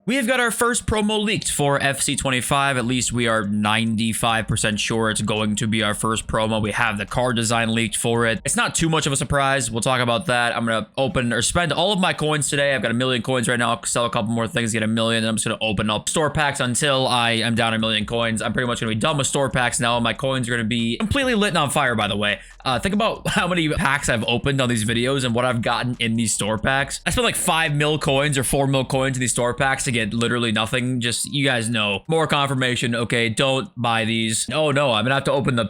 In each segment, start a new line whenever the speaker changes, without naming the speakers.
We have got our first promo leaked for FC25. At least we are 95% sure it's going to be our first promo. We have the card design leaked for it. It's not too much of a surprise. We'll talk about that. I'm going to open or spend all of my coins today. I've got 1 million coins right now. I'll sell a couple more things, get 1 million, and I'm just going to open up store packs until I am down 1 million coins. I'm pretty much going to be done with store packs now. My coins are going to be completely lit and on fire, by the way. Think about how many packs I've opened on these videos and what I've gotten in these store packs. I spent like 5 mil coins or 4 mil coins in these store packs to get literally nothing. Just, you guys know, more confirmation. Okay, don't buy these. Oh no, I'm gonna have to open the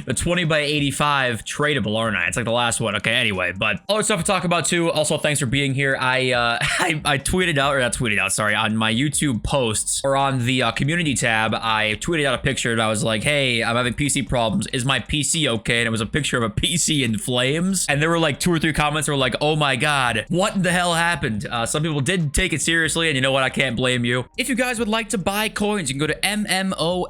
the 20 by 85 tradable, aren't I? It's like the last one. Okay, anyway, but other stuff to talk about too. Also, thanks for being here. I tweeted out, or not tweeted out, sorry, on my YouTube posts or on the community tab, I tweeted out a picture and I was like, hey, I'm having PC problems. Is my PC okay? And it was a picture of a PC in flames. And there were like 2 or 3 comments that were like, oh my God, what the hell happened? Some people did take it seriously, and you know what? I can't blame you. If you guys would like to buy coins, you can go to mmoxp.com.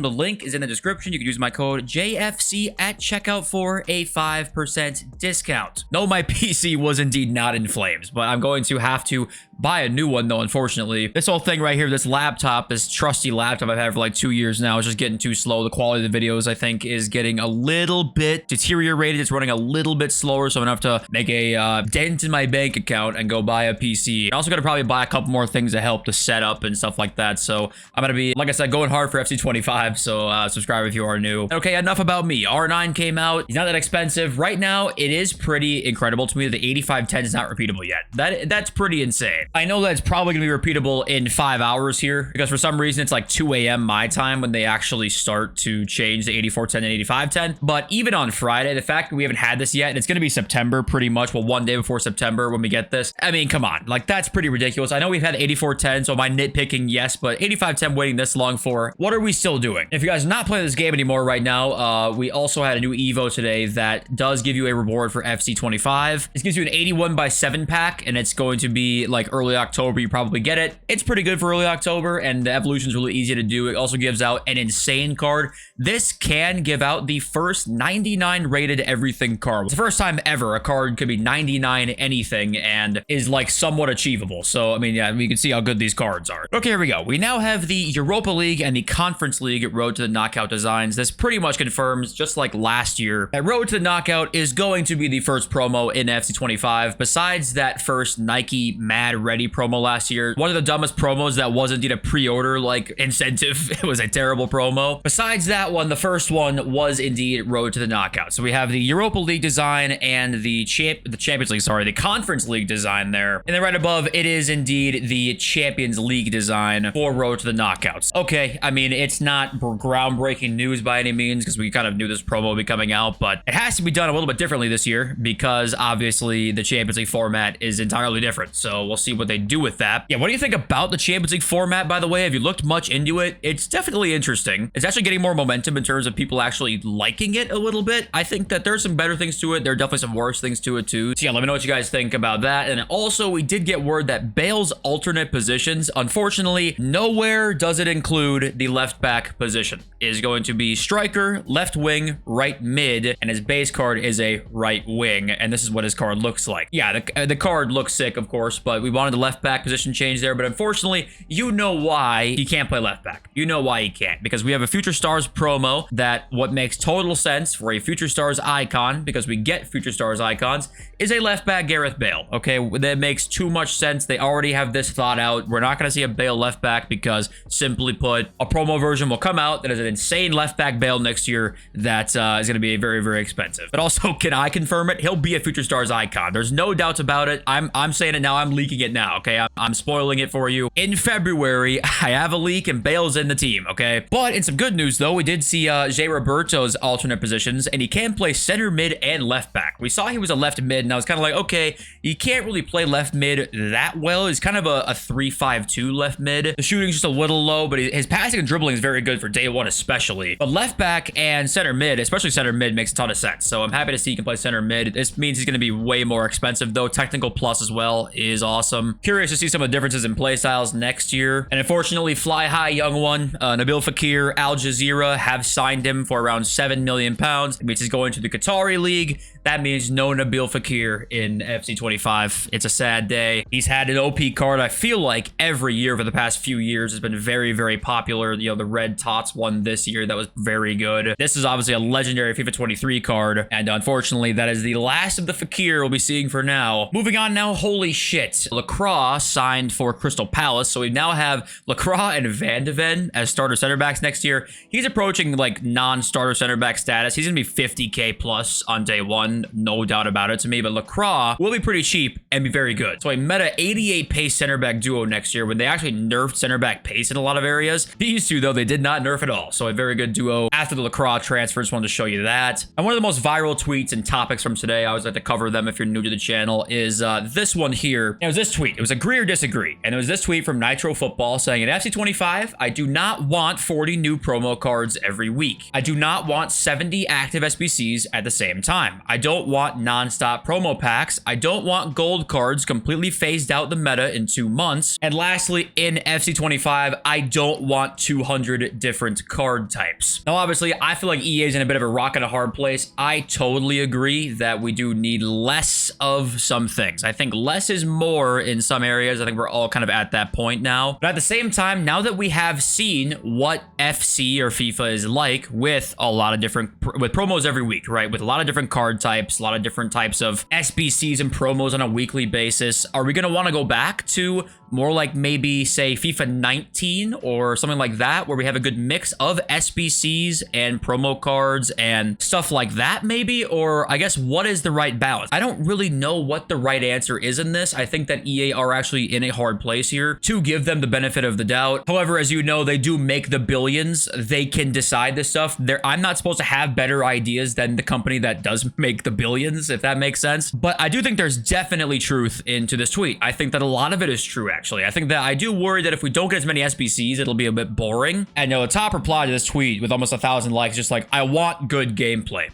The link is in the description. You can use my code JFC at checkout for a 5% discount. No, my PC was indeed not in flames, but I'm going to have to buy a new one though, unfortunately. This whole thing right here, this laptop, this trusty laptop I've had for like 2 years now, is just getting too slow. The quality of the videos, I think, is getting a little bit deteriorated. It's running a little bit slower, so I'm gonna have to make a dent in my bank account and go buy a PC. I'm also gonna probably buy a couple more things to help the setup and stuff like that. So I'm gonna be, like I said, going hard for FC25, so subscribe if you are new. Okay, enough about me. R9 came out. He's not that expensive. Right now, it is pretty incredible to me that the 8510 is not repeatable yet. That's pretty insane. I know that it's probably gonna be repeatable in 5 hours here, because for some reason it's like 2 a.m. my time when they actually start to change the 8410 and 8510. But even on Friday, the fact that we haven't had this yet, and it's gonna be September pretty much, well, 1 day before September when we get this. I mean, come on, like, that's pretty ridiculous. I know we've had 8410, so my nitpicking, yes, but 8510 waiting this long for, what are we still doing? If you guys are not playing this game anymore right now, we also had a new Evo today that does give you a reward for FC25. This gives you an 81 by 7 pack, and it's going to be like early October. You probably get it. It's pretty good for early October, and the evolution is really easy to do. It also gives out an insane card. This can give out the first 99 rated everything card. It's the first time ever a card could be 99 anything and is like somewhat achievable. So, I mean, yeah, we can see how good these cards are. Okay, here we go. We now have the Europa League and the Conference League Road to the Knockout designs. This pretty much confirms, just like last year, that Road to the Knockout is going to be the first promo in FC25. Besides that first Nike Mad Ready promo last year, one of the dumbest promos that was indeed a pre-order like incentive. It was a terrible promo. Besides that one, the first one was indeed Road to the Knockout. So we have the Europa League design and the Champions League, sorry, the Conference League design there. And then right above, it is indeed the Champions League design for Road to the Knockouts. Okay, I mean, it's not groundbreaking news by any means, because we kind of knew this promo would be coming out, but it has to be done a little bit differently this year, because obviously the Champions League format is entirely different. So we'll see what they do with that. Yeah, what do you think about the Champions League format, by the way? Have you looked much into it? It's definitely interesting. It's actually getting more momentum in terms of people actually liking it a little bit. I think that there's some better things to it. There are definitely some worse things to it too. So yeah, let me know what you guys think about that. And also, we did get word that Bale's alternate positions, unfortunately, nowhere does it include the left back position. It is going to be striker, left wing, right mid, and his base card is a right wing. And this is what his card looks like. Yeah, the card looks sick, of course, but we wanted the left back position change there. But unfortunately, you know why he can't play left back. You know why he can't, because we have a Future Stars promo that what makes total sense for a Future Stars icon, because we get Future Stars icons, is a left back Gareth Bale. Okay, that makes too much sense. They already have this thought out. We're not going to see a Bale left back because, simply put, a promo version will come out that is an insane left back Bale next year that is going to be very, very expensive. But also, can I confirm it? He'll be a Future Stars icon. There's no doubts about it. I'm saying it now. I'm leaking it now. Okay, I'm spoiling it for you. In February, I have a leak and Bale's in the team. Okay, but in some good news though, we did see Jay Roberto's alternate positions, and he can play center mid and left back. We saw he was a left mid, and I was kind of like, okay, he can't really play left mid that well. He's kind of a 3-5-2 left mid. The shooting's just a little low, but his passing and dribbling is very good for day one especially. But left back and center mid, especially center mid, makes a ton of sense. So I'm happy to see he can play center mid. This means he's going to be way more expensive though. Technical plus as well is awesome. Curious to see some of the differences in play styles next year. And unfortunately, fly high young one, Nabil Fekir, Al Jazeera have signed him for around £7 million. It means he's going to the Qatari League. That means no Nabil Fekir in FC25. It's a sad day. He's had it OP card. I feel like every year for the past few years has been very, very popular. You know, the red Tots one this year that was very good. This is obviously a legendary FIFA 23 card, and unfortunately, that is the last of the Fakir we'll be seeing for now. Moving on now, holy shit. Lacroix signed for Crystal Palace, so we now have Lacroix and Van de Ven as starter center backs next year. He's approaching like non-starter center back status. He's gonna be 50k plus on day one, no doubt about it to me, but Lacroix will be pretty cheap and be very good. So a meta 88 pace center back duo next year when they actually nerfed center back pace in a lot of areas. These two, though, they did not nerf at all. So a very good duo after the Lacroix transfer. Just wanted to show you that. And one of the most viral tweets and topics from today, I always like to cover them if you're new to the channel, is this one here. It was this tweet. It was agree or disagree. And it was this tweet from Nitro Football saying, in FC 25, I do not want 40 new promo cards every week. I do not want 70 active SBCs at the same time. I don't want non-stop promo packs. I don't want gold cards completely phased out the meta in 2 months. And lastly, in FC 25, I don't want 200 different card types. Now, obviously, I feel like EA is in a bit of a rock and a hard place. I totally agree that we do need less of some things. I think less is more in some areas. I think we're all kind of at that point now. But at the same time, now that we have seen what FC or FIFA is like with a lot of different, with promos every week, right? With a lot of different card types, a lot of different types of SBCs and promos on a weekly basis, are we going to want to go back to more like maybe say FIFA 19 or something like that, where we have a good mix of SBCs and promo cards and stuff like that maybe? Or I guess what is the right balance? I don't really know what the right answer is in this. I think that EA are actually in a hard place here to give them the benefit of the doubt. However, as you know, they do make the billions. They can decide this stuff. I'm not supposed to have better ideas than the company that does make the billions, if that makes sense. But I do think there's definitely truth into this tweet. I think that a lot of it is true, actually. I think that I do worry that if we don't get as many SBCs, it'll be a bit boring. And you know, the top reply to this tweet with almost 1,000 likes, just like, I want good gameplay.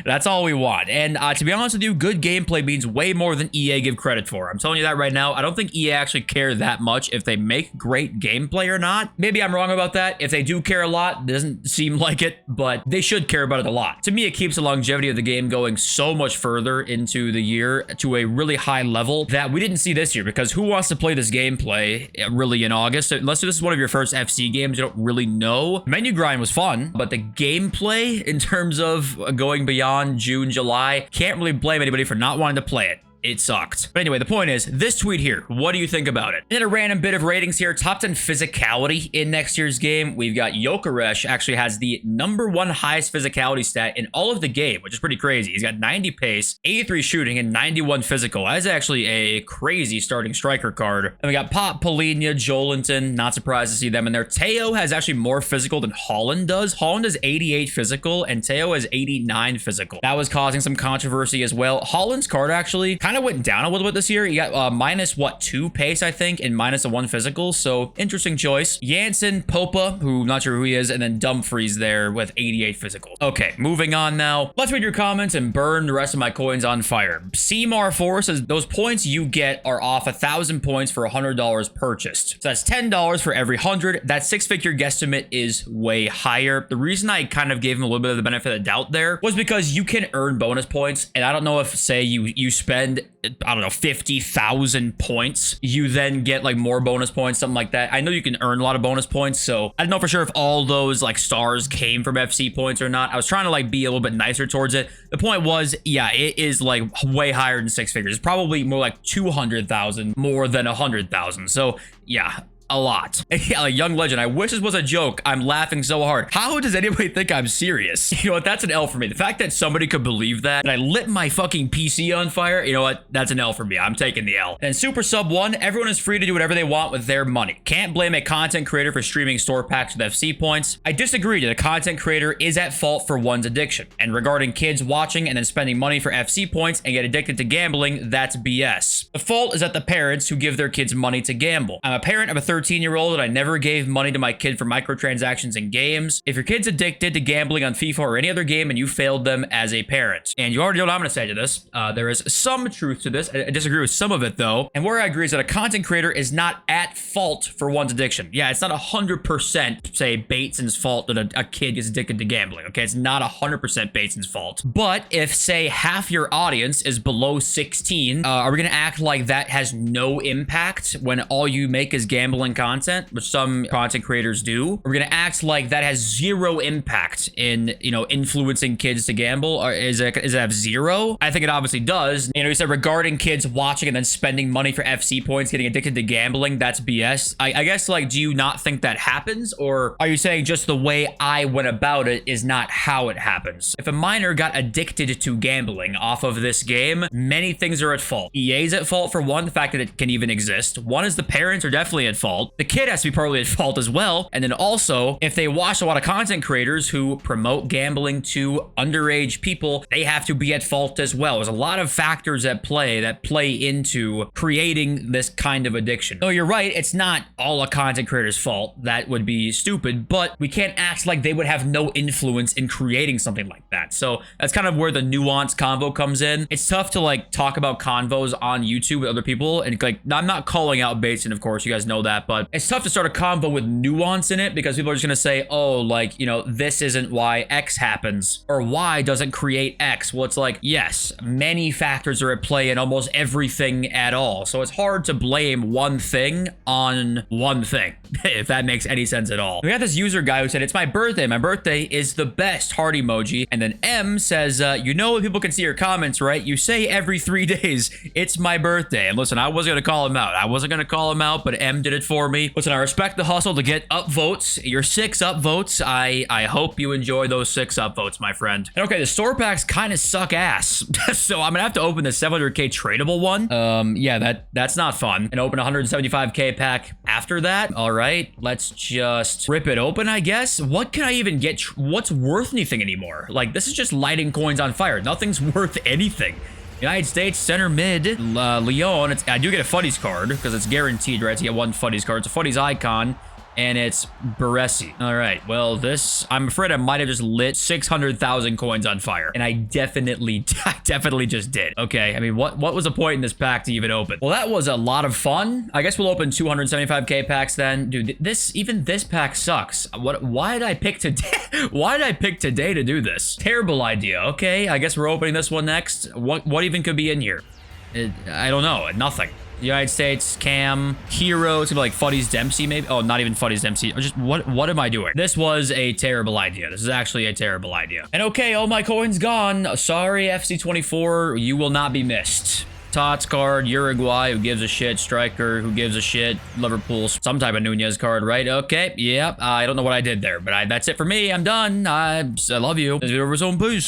That's all we want. And to be honest with you, good gameplay means way more than EA give credit for. I'm telling you that right now. I don't think EA actually care that much if they make great gameplay or not. Maybe I'm wrong about that. If they do care a lot, it doesn't seem like it, but they should care about it a lot. To me, it keeps the longevity of the game going so much further into the year to a really high level that we didn't see this year, because who wants to play this gameplay really in August? Unless this is one of your first FC games, you don't really know. Menu grind was fun, but the gameplay in terms of going beyond June, July, can't really blame anybody for not wanting to play it. It sucked. But anyway, the point is, this tweet here, what do you think about it? And a random bit of ratings here. Top 10 physicality in next year's game. We've got Gyökeres actually has the #1 highest physicality stat in all of the game, which is pretty crazy. He's got 90 pace, 83 shooting, and 91 physical. That is actually a crazy starting striker card. And we got Pop, Polina, Jolinton. Not surprised to see them in there. Teo has actually more physical than Holland does. Holland has 88 physical, and Teo has 89 physical. That was causing some controversy as well. Holland's card actually kind of went down a little bit this year. He got minus 2 pace, I think, and minus a 1 physical. So interesting choice. Janssen, Popa, who I'm not sure who he is, and then Dumfries there with 88 physical. Okay, moving on now. Let's read your comments and burn the rest of my coins on fire. Seamar4 says those points you get are off 1,000 points for $100 purchased. So that's $10 for every 100. That 6-figure guesstimate is way higher. The reason I kind of gave him a little bit of the benefit of the doubt there was because you can earn bonus points, and I don't know if, say, you spend, I don't know, 50,000 points, you then get like more bonus points, something like that. I know you can earn a lot of bonus points, so I don't know for sure if all those like stars came from FC points or not. I was trying to like be a little bit nicer towards it. The point was, yeah, it is like way higher than 6 figures. It's probably more like 200,000 more than 100,000. So yeah, a lot. Yeah, like Young Legend, I wish this was a joke. I'm laughing so hard. How does anybody think I'm serious? You know what? That's an L for me. The fact that somebody could believe that, and I lit my fucking PC on fire, you know what? That's an L for me. I'm taking the L. And Super Sub 1, everyone is free to do whatever they want with their money. Can't blame a content creator for streaming store packs with FC points. I disagree that a content creator is at fault for one's addiction. And regarding kids watching and then spending money for FC points and get addicted to gambling, that's BS. The fault is at the parents who give their kids money to gamble. I'm a parent of a 13-year-old and I never gave money to my kid for microtransactions in games. If your kid's addicted to gambling on FIFA or any other game and you failed them as a parent. And you already know what I'm going to say to this. There is some truth to this. I disagree with some of it, though. And where I agree is that a content creator is not at fault for one's addiction. Yeah, it's not 100%, say, Bateson's fault that a kid gets addicted to gambling, okay? It's not 100% Bateson's fault. But if, say, half your audience is below 16, are we going to act like that has no impact when all you make is gambling content, which some content creators do? Are we going to act like that has zero impact in, you know, influencing kids to gamble? Or is it have zero? I think it obviously does. You know, you said regarding kids watching and then spending money for FC points, getting addicted to gambling, that's BS. I guess, like, do you not think that happens? Or are you saying just the way I went about it is not how it happens? If a minor got addicted to gambling off of this game, many things are at fault. EA's at fault for one, the fact that it can even exist. One is the parents are definitely at fault. The kid has to be partly at fault as well. And then also, if they watch a lot of content creators who promote gambling to underage people, they have to be at fault as well. There's a lot of factors at play that play into creating this kind of addiction. No, you're right. It's not all a content creator's fault. That would be stupid, but we can't act like they would have no influence in creating something like that. So that's kind of where the nuanced convo comes in. It's tough to like talk about convos on YouTube with other people. And like, I'm not calling out Bateson, of course, you guys know that, but it's tough to start a convo with nuance in it because people are just going to say, oh, like, you know, this isn't why X happens or Y doesn't create X. Well, it's like, yes, many factors are at play in almost everything at all. So it's hard to blame one thing on one thing, if that makes any sense at all. We got this user guy who said, it's my birthday. My birthday is the best heart emoji. And then M says, you know, people can see your comments, right? You say every 3 days, it's my birthday. And listen, I wasn't going to call him out. I wasn't going to call him out, but M did it for me. Listen, I respect the hustle to get upvotes. Your 6 upvotes. I hope you enjoy those 6 upvotes, my friend. And okay, the store packs kind of suck ass. So I'm going to have to open the 700k tradable one. Yeah, that's not fun. And open a 175k pack after that. All right, let's just rip it open, I guess. What can I even get? What's worth anything anymore? Like, this is just lighting coins on fire. Nothing's worth anything. United States, center mid, Leon. I do get a futties card because it's guaranteed, right? To get one futties card. It's a futties icon. And it's Baresi. All right, well, this, I'm afraid I might have just lit 600,000 coins on fire. And I definitely just did. Okay, I mean, what was the point in this pack to even open? Well, that was a lot of fun. I guess we'll open 275k packs then. Dude, even this pack sucks. Why did I pick today? Why did I pick today to do this? Terrible idea. Okay, I guess we're opening this one next. What even could be in here? I don't know, nothing. United States, Cam, Hero. It's gonna be like Futties Dempsey, maybe. Oh, not even Futties Dempsey. Just what am I doing? This was a terrible idea. This is actually a terrible idea. And okay, all my coins gone. Sorry, FC24. You will not be missed. Tots card, Uruguay, who gives a shit, striker, who gives a shit, Liverpool, some type of Nunez card, right? Okay, yep, I don't know what I did there, but that's it for me. I'm done. I love you. This video was on, peace.